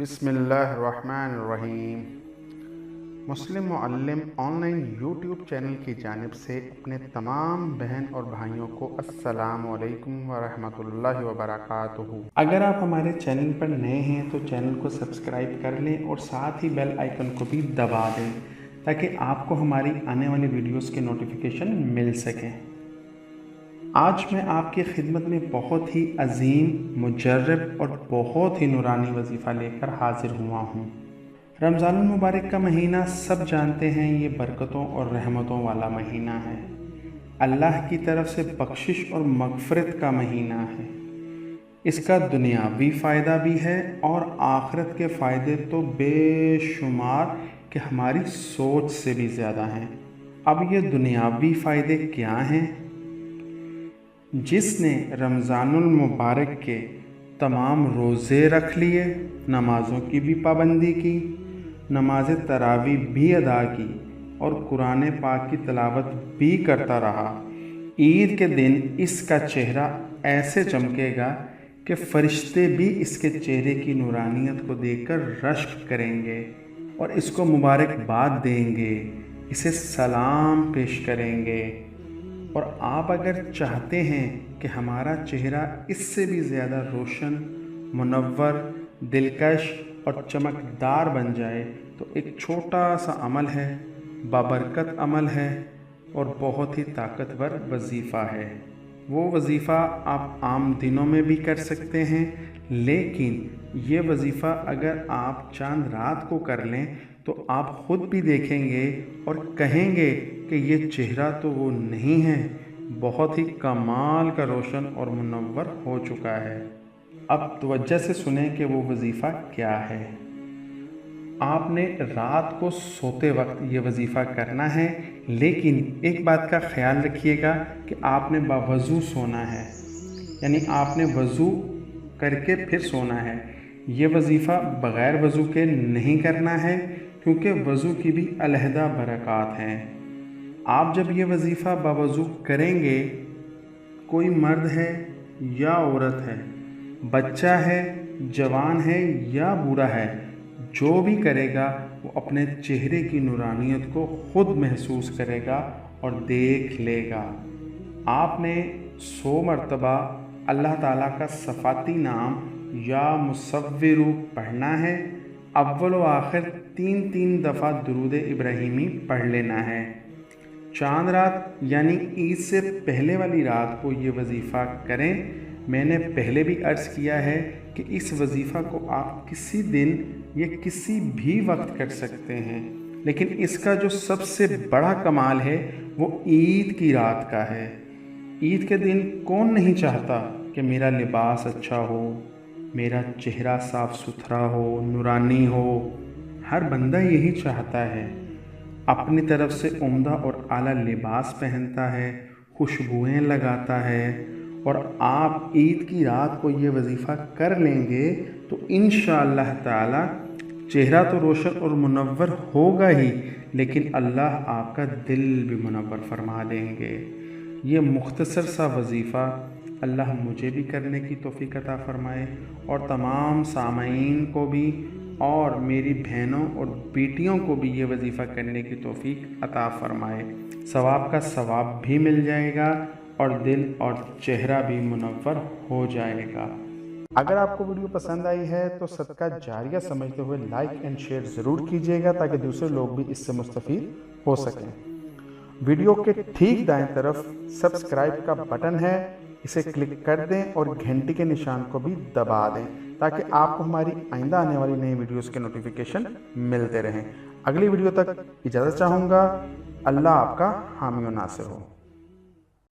बिस्मिल्लाहिर्रहमानिर्रहीम। मुस्लिम Muallem online YouTube channel की जानिब से अपने तमाम बहन और भाइयों को अस्सलामु अलैकुम वरहमतुल्लाहि वबरकातुहू। अगर आप हमारे चैनल पर नए हैं तो चैनल को सब्सक्राइब कर लें और साथ ही बेल आइकन को भी दबा दें ताकि आपको हमारी आने वाली वीडियोस के नोटिफिकेशन मिल सकें। आज मैं आपकी खिदमत में बहुत ही अजीम, मुजर्रब और बहुत ही नूरानी वजीफ़ा लेकर हाजिर हुआ हूँ। रमज़ानुल मुबारक का महीना सब जानते हैं, ये बरकतों और रहमतों वाला महीना है। अल्लाह की तरफ से बख्शिश और मग़फ़िरत का महीना है। इसका दुनियावी फ़ायदा भी है और आखिरत के फ़ायदे तो बेशुमार कि हमारी सोच से भी ज़्यादा हैं। अब ये दुनियावी फ़ायदे क्या हैं? जिसने रमज़ानुल मुबारक के तमाम रोज़े रख लिए, नमाज़ों की भी पाबंदी की, नमाज तरावी भी अदा की और कुरान पाक की तिलावत भी करता रहा, ईद के दिन इसका चेहरा ऐसे चमकेगा कि फ़रिश्ते भी इसके चेहरे की नूरानियत को देखकर रश्क करेंगे और इसको मुबारकबाद देंगे, इसे सलाम पेश करेंगे। और आप अगर चाहते हैं कि हमारा चेहरा इससे भी ज़्यादा रोशन, मुनव्वर, दिलकश और चमकदार बन जाए तो एक छोटा सा अमल है, बाबरकत अमल है और बहुत ही ताकतवर वजीफ़ा है। वो वजीफ़ा आप आम दिनों में भी कर सकते हैं, लेकिन ये वजीफ़ा अगर आप चांद रात को कर लें तो आप ख़ुद भी देखेंगे और कहेंगे कि ये चेहरा तो वो नहीं है, बहुत ही कमाल का रोशन और मुनव्वर हो चुका है। अब तवज्जो से सुने कि वो वजीफ़ा क्या है। आपने रात को सोते वक्त ये वजीफ़ा करना है, लेकिन एक बात का ख्याल रखिएगा कि आपने बावज़ू सोना है, यानी आपने वज़ू करके फिर सोना है। ये वजीफ़ा बग़ैर वज़ू के नहीं करना है क्योंकि वज़ू की भी अलहदा बरक़ात हैं। आप जब ये वजीफ़ा बावज़ू करेंगे, कोई मर्द है या औरत है, बच्चा है, जवान है या बूढ़ा है, जो भी करेगा वो अपने चेहरे की नूरानियत को ख़ुद महसूस करेगा और देख लेगा। आपने 100 मरतबा अल्लाह ताला का सफ़ाती नाम या मुसव्विरु पढ़ना है। अव्वल व आखिर 3 दफ़ा दुरूद इब्राहिमी पढ़ लेना है। चांद रात यानी ईद से पहले वाली रात को ये वजीफ़ा करें। मैंने पहले भी अर्ज़ किया है कि इस वजीफ़ा को आप किसी दिन या किसी भी वक्त कर सकते हैं, लेकिन इसका जो सबसे बड़ा कमाल है वो ईद की रात का है। ईद के दिन कौन नहीं चाहता कि मेरा लिबास अच्छा हो, मेरा चेहरा साफ़ सुथरा हो, नूरानी हो। हर बंदा यही चाहता है, अपनी तरफ से उम्दा और आला लिबास पहनता है, खुशबुएं लगाता है। और आप ईद की रात को ये वजीफ़ा कर लेंगे तो इंशाअल्लाह ताला चेहरा तो रोशन और मुनव्वर होगा ही, लेकिन अल्लाह आपका दिल भी मुनव्वर फरमा देंगे। ये मुख्तसर सा वजीफ़ा अल्लाह मुझे भी करने की तौफीक अता फ़रमाए और तमाम सामईन को भी और मेरी बहनों और बेटियों को भी ये वजीफ़ा करने की तौफीक अता फ़रमाए। सवाब का सवाब भी मिल जाएगा और दिल और चेहरा भी मुनव्वर हो जाएगा। अगर आपको वीडियो पसंद आई है तो सदका जारिया समझते हुए लाइक एंड शेयर ज़रूर कीजिएगा ताकि दूसरे लोग भी इससे मुस्तफ़ीद हो सकें। वीडियो के ठीक दाएं तरफ सब्सक्राइब का बटन है, इसे क्लिक कर दें और घंटी के निशान को भी दबा दें ताकि आपको हमारी आइंदा आने वाली नई वीडियोस के नोटिफिकेशन मिलते रहें। अगली वीडियो तक इजाज़त चाहूँगा। अल्लाह आपका हामी और नासिर हो।